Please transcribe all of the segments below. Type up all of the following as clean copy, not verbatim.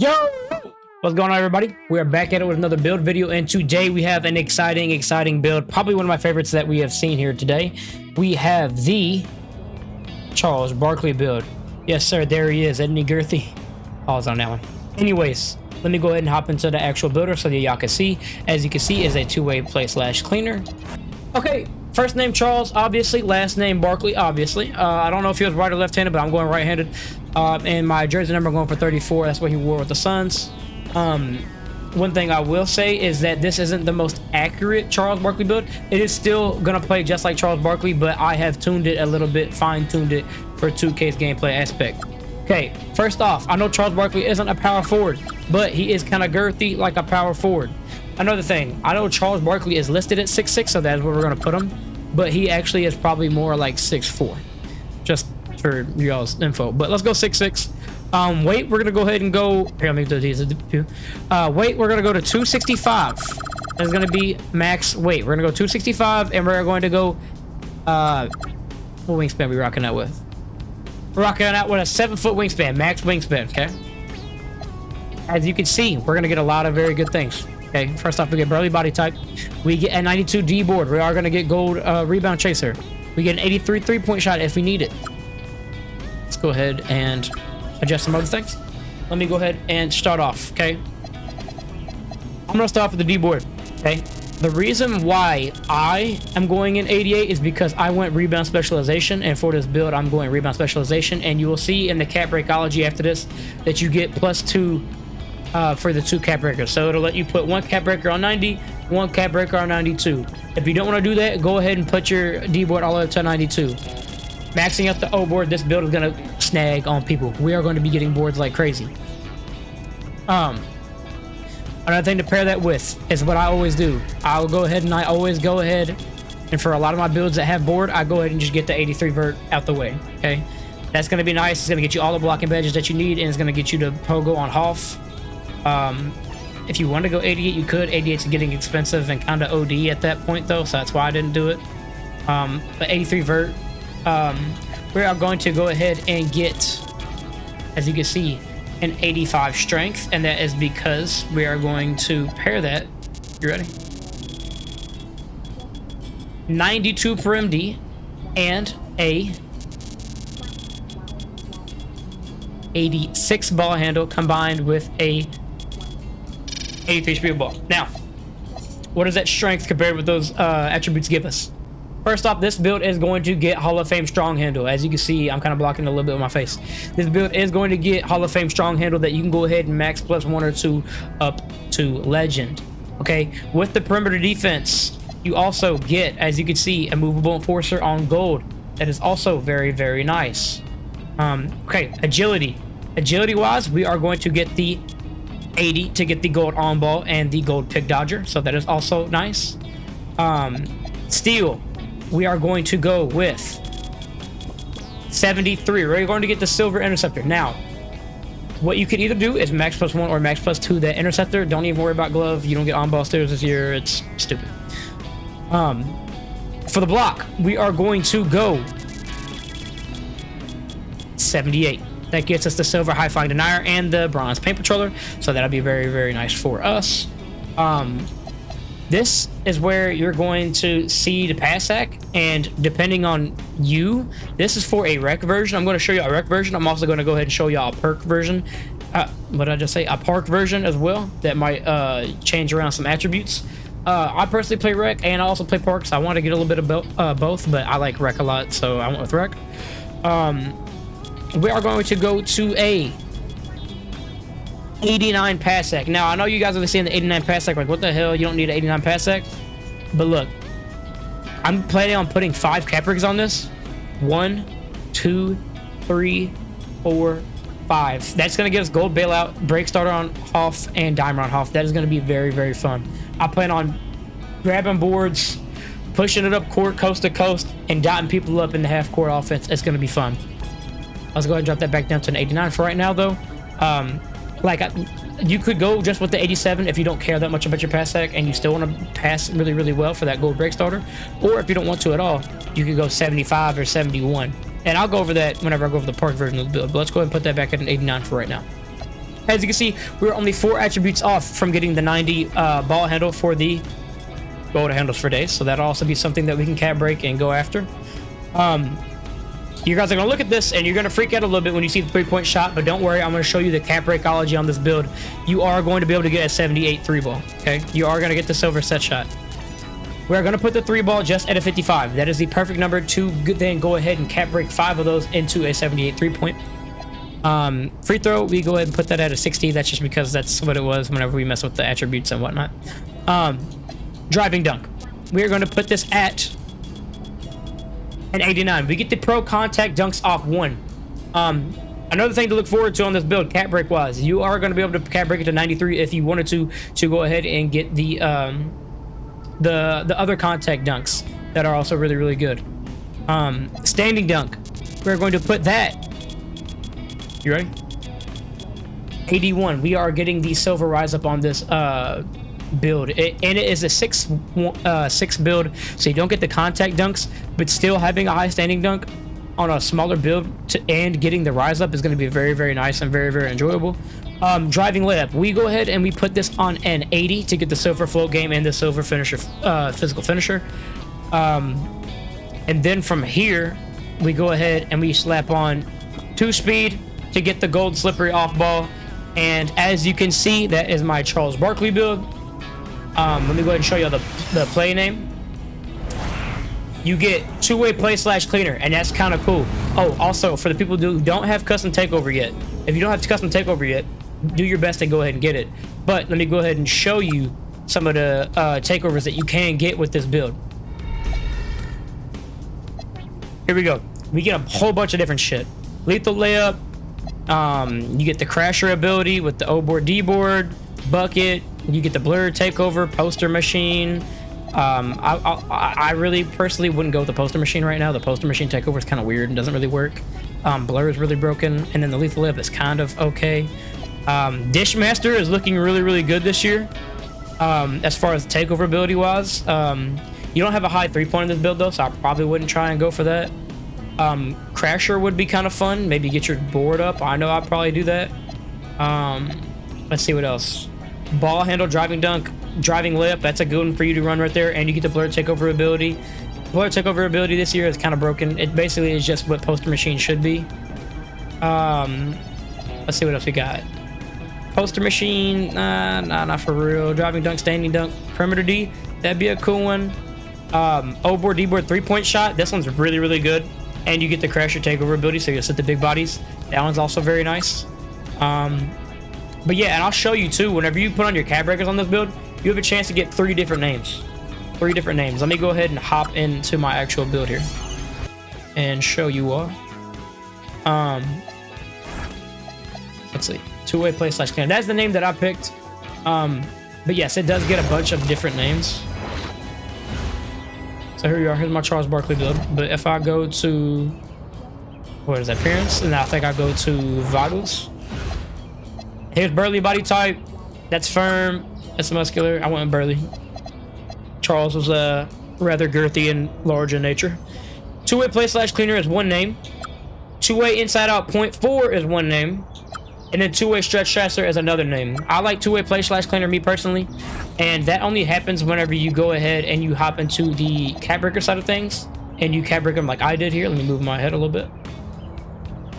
Yo, what's going on, everybody? We are back at it with another build video, and today we have an exciting build, probably one of my favorites that we have seen here today. We have the Charles Barkley build. Yes sir, there he is. Isn't he girthy? Pause on that one. Anyways, let me go ahead and hop into the actual builder so that y'all can see. As you can see, is a two-way play slash cleaner. Okay, first name Charles, obviously. Last name Barkley, obviously. I don't know if he was right or left-handed, but I'm going right-handed. And my jersey number, I'm going for 34. That's what he wore with the Suns. One thing I will say is that this isn't the most accurate Charles Barkley build. It is still gonna play just like Charles Barkley, but I have tuned it a little bit, fine-tuned it for 2K's gameplay aspect. Okay, first off, I know Charles Barkley isn't a power forward, but he is kind of girthy like a power forward. Another thing, I know Charles Barkley is listed at 6'6", so that's where we're gonna put him, but he actually is probably more like 6'4", just for y'all's info. But let's go 6'6". Weight, we're gonna go ahead and go here. Let me do these. Weight, we're gonna go to 265. That's gonna be max weight. We're gonna go 265, and we're going to go what wingspan are we rocking out with? We're rocking out with a 7-foot wingspan, max wingspan. Okay, as you can see, we're gonna get a lot of very good things. Okay, first off, we get burly body type, we get a 92 D board, we are gonna get gold rebound chaser, we get an 83 3-point shot if we need it. Let's go ahead and adjust some other things. Let me go ahead and start off. Okay, I'm gonna start off with the D board. Okay, the reason why I am going in 88 is because I went rebound specialization, and for this build I'm going rebound specialization, and you will see in the cap breakology after this that you get +2 for the 2 cap breakers. So it'll let you put 1 cap breaker on 90, 1 cap breaker on 92. If you don't want to do that, go ahead and put your D board all the way up to 92. Maxing out the O board, this build is gonna snag on people. We are going to be getting boards like crazy. Another thing to pair that with is what I always do. I'll go ahead and and for a lot of my builds that have board, I go ahead and just get the 83 vert out the way. Okay, that's gonna be nice. It's gonna get you all the blocking badges that you need, and it's gonna get you to pogo on half. If you want to go 88, you could. 88's getting expensive and kind of OD at that point though, so that's why I didn't do it. But 83 vert. We are going to go ahead and get, as you can see, an 85 strength, and that is because we are going to pair that. You ready? 92 per MD and a 86 ball handle combined with a 83 speed ball. Now, what does that strength compared with those attributes give us? First off, this build is going to get Hall of Fame strong handle. As you can see, I'm kind of blocking a little bit with my face. This build is going to get Hall of Fame strong handle that you can go ahead and max +1 or 2 up to legend. Okay, with the perimeter defense, you also get, as you can see, a movable enforcer on gold. That is also very, very nice. Okay, agility. Agility wise, we are going to get the 80 to get the gold on ball and the gold pick dodger. So that is also nice. Steal. We are going to go with 73. We're going to get the silver interceptor. Now, what you could either do is max +1 or max +2 that interceptor. Don't even worry about glove. You don't get on ball steals this year. It's stupid. For the block, we are going to go 78. That gets us the silver high flying denier and the bronze paint patroller. So that'll be very, very nice for us. This is where you're going to see the pass sack, and depending on you, this is for a rec version. I'm going to show you a rec version. I'm also going to go ahead and show y'all a perk version. What did I just say? A park version as well that might change around some attributes. I personally play rec and I also play park, so I want to get a little bit of both, but I like rec a lot, so I went with rec. We are going to go to a 89 pass sack. Now, I know you guys are seeing the 89 pass sack like, what the hell, you don't need an 89 pass sack? But look, I'm planning on putting 5 cap rigs on this. 1, 2, 3, 4, 5. That's going to give us gold bailout, break starter on Hoff, and dimer on Hoff. That is going to be very, very fun. I plan on grabbing boards, pushing it up court, coast to coast, and dotting people up in the half court offense. It's going to be fun. Let's go ahead and drop that back down to an 89 for right now though. You could go just with the 87 if you don't care that much about your pass sack and you still want to pass really, really well for that gold break starter. Or if you don't want to at all, you could go 75 or 71. And I'll go over that whenever I go over the park version of the build. But let's go ahead and put that back at an 89 for right now. As you can see, we're only 4 attributes off from getting the 90 ball handle for the gold handles for days. So that'll also be something that we can cap break and go after. You guys are going to look at this and you're going to freak out a little bit when you see the 3-point shot, but don't worry, I'm going to show you the cap breakology on this build. You are going to be able to get a 78 3 ball, okay? You are going to get the silver set shot. We're going to put the 3 ball just at a 55. That is the perfect number to then go ahead and cap break 5 of those into a 78 3-point. Free throw, we go ahead and put that at a 60. That's just because that's what it was whenever we mess with the attributes and whatnot. Driving dunk, we're going to put this at an 89. We get the pro contact dunks off 1. Another thing to look forward to on this build, cap break wise, you are going to be able to cap break it to 93 if you wanted to go ahead and get the other contact dunks that are also really, really good. Standing dunk, we're going to put that, you ready? 81. We are getting the silver rise up on this build, and it is a 6 build, so you don't get the contact dunks, but still having a high standing dunk on a smaller build and getting the rise up is going to be very, very nice and very, very enjoyable. Driving layup, we go ahead and we put this on an 80 to get the silver float game and the silver finisher, physical finisher. And then from here we go ahead and we slap on 2 speed to get the gold slippery off ball. And as you can see, that is my Charles Barkley build. Let me go ahead and show you the play name. You get 2-way play / cleaner, and that's kind of cool. Oh, also for the people who don't have custom takeover yet, if you don't have custom takeover yet, do your best to go ahead and get it. But let me go ahead and show you some of the takeovers that you can get with this build. Here we go. We get a whole bunch of different shit. Lethal layup. You get the crasher ability with the O board, D board, bucket. You get the blur takeover, poster machine. I really personally wouldn't go with the poster machine right now. The poster machine takeover is kind of weird and doesn't really work. Blur is really broken, and then the lethal layup is kind of okay. Dishmaster is looking really, really good this year. As far as takeover ability wise, you don't have a high 3-point in this build though, so I probably wouldn't try and go for that. Crasher would be kind of fun. Maybe get your board up. I know I'd probably do that. Let's see what else. Ball handle, driving dunk, driving layup. That's a good one for you to run right there, and you get the blur takeover ability. Blur takeover ability this year is kind of broken. It basically is just what poster machine should be. Let's see what else we got. Poster machine, nah, not for real. Driving dunk, standing dunk, perimeter D, that'd be a cool one. O board, D board, 3-point shot. This one's really, really good, and you get the crasher takeover ability, so you'll set the big bodies. That one's also very nice. But yeah, and I'll show you too, whenever you put on your cap breakers on this build, you have a chance to get 3 different names. 3 different names. Let me go ahead and hop into my actual build here and show you all. Let's see. 2-way play / cleaner. That's the name that I picked. But yes, it does get a bunch of different names. So here you are. Here's my Charles Barkley build. But if I go to, what is that, appearance? And I think I go to vitals. Here's Burley body type. That's firm. That's muscular. I went Burley. Charles was rather girthy and large in nature. 2-way play / cleaner is 1 name. 2-way inside out point 4 is 1 name. And then 2-way stretch chaser is another name. I like 2-way play / cleaner, me personally. And that only happens whenever you go ahead and you hop into the cap breaker side of things. And you cap break them like I did here. Let me move my head a little bit.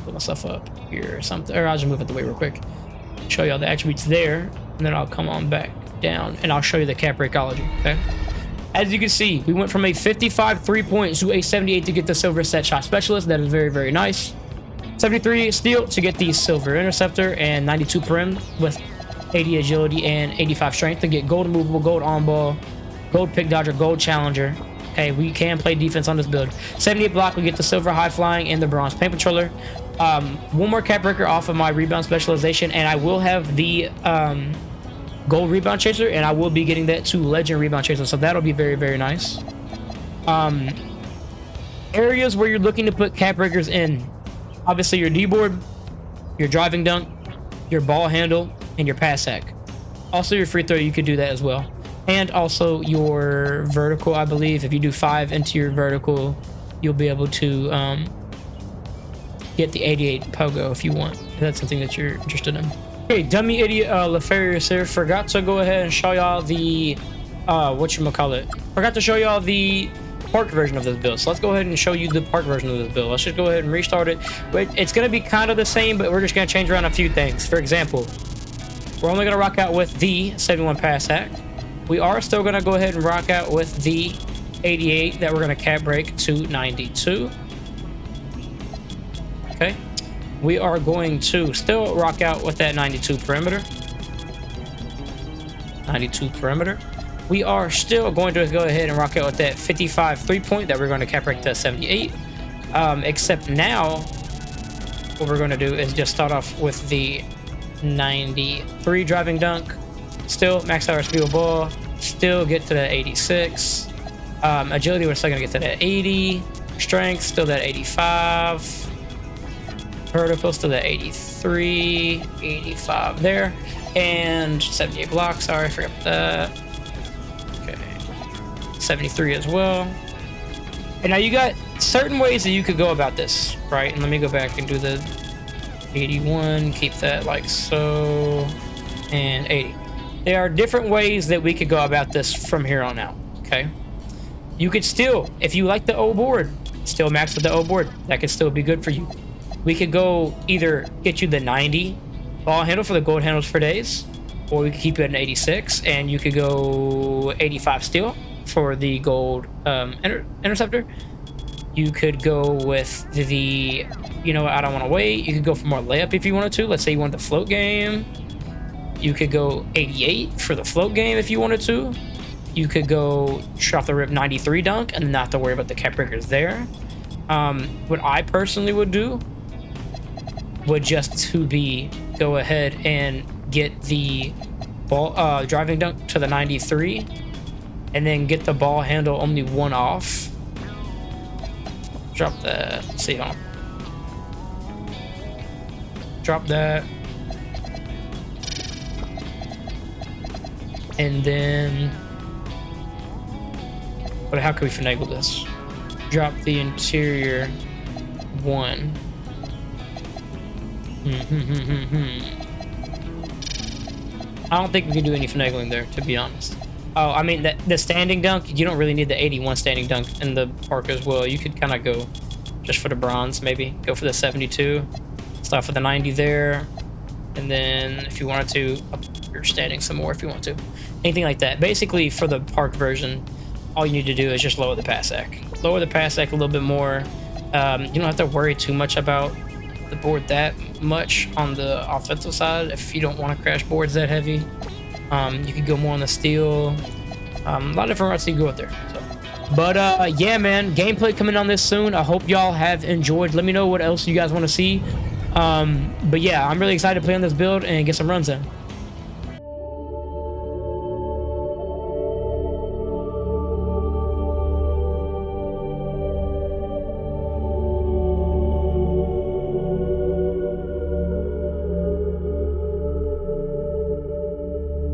Put myself up here or something. Or I'll just move it the way real quick. Show you all the attributes there. And then I'll come on back down. And I'll show you the cap breakology. Okay. As you can see, we went from a 55 3-point to a 78 to get the silver set shot specialist. That is very, very nice. 73 steal to get the silver interceptor, and 92 perim with 80 agility and 85 strength to get gold movable, gold on ball, gold pick dodger, gold challenger. Okay, we can play defense on this build. 78 block, we get the silver high flying and the bronze paint patroller. 1 more cap breaker off of my rebound specialization, and I will have the gold rebound chaser, and I will be getting that to legend rebound chaser, so that'll be very, very nice. Areas where you're looking to put cap breakers in: obviously your D board, your driving dunk, your ball handle, and your pass hack. Also your free throw, you could do that as well. And also your vertical, I believe. If you do 5 into your vertical, you'll be able to get the 88 pogo if you want. If that's something that you're interested in. Okay, dummy idiot Lefarius here. Forgot to go ahead and show y'all the whatchamacallit. Forgot to show y'all the park version of this build. So let's go ahead and show you the park version of this build. Let's just go ahead and restart it. But it's gonna be kind of the same, but we're just gonna change around a few things. For example, we're only gonna rock out with the 71 pass hack. We are still gonna go ahead and rock out with the 88 that we're gonna cap break to 92. Okay. We are going to still rock out with that 92 perimeter. 92 perimeter. We are still going to go ahead and rock out with that 55 3-point that we're going to cap break to 78. Except now, what we're going to do is just start off with the 93 driving dunk. Still max out our speed of ball. Still get to that 86. Agility, we're still going to get to that 80. Strength, still that 85. Vertical, still that 83, 85 there, and 78 blocks. Sorry, I forgot that. Okay, 73 as well. And now you got certain ways that you could go about this, right? And let me go back and do the 81, keep that like so, and 80. There are different ways that we could go about this from here on out, okay? You could still, if you like the O board, still max with the O board. That could still be good for you. We could go either get you the 90 ball handle for the gold handles for days, or we could keep it at an 86, and you could go 85 steel for the gold interceptor. You could go with the, you know, I don't want to wait. You could go for more layup if you wanted to. Let's say you want the float game. You could go 88 for the float game if you wanted to. You could go off the rip 93 dunk and not have to worry about the cap breakers there. What I personally would do would just to be go ahead and get the ball driving dunk to the 93 and then get the ball handle only one off. Drop that. Let's see, hold on. Drop that. And then, but how can we finagle this? Drop the interior one. I don't think we can do any finagling there, to be honest. Oh, I mean, the standing dunk, you don't really need the 81 standing dunk in the park as well. You could kind of go just for the bronze, maybe. Go for the 72. Start for the 90 there. And then if you wanted to, up your standing some more if you want to. Anything like that. Basically, for the park version, all you need to do is just lower the pass sack. Lower the pass sack a little bit more. You don't have to worry too much about the board that much on the offensive side if you don't want to crash boards that heavy. You could go more on the steel. A lot of different routes you can go out there. So. But yeah, man, gameplay coming on this soon. I hope y'all have enjoyed. Let me know what else you guys want to see. But yeah, I'm really excited to play on this build and get some runs in.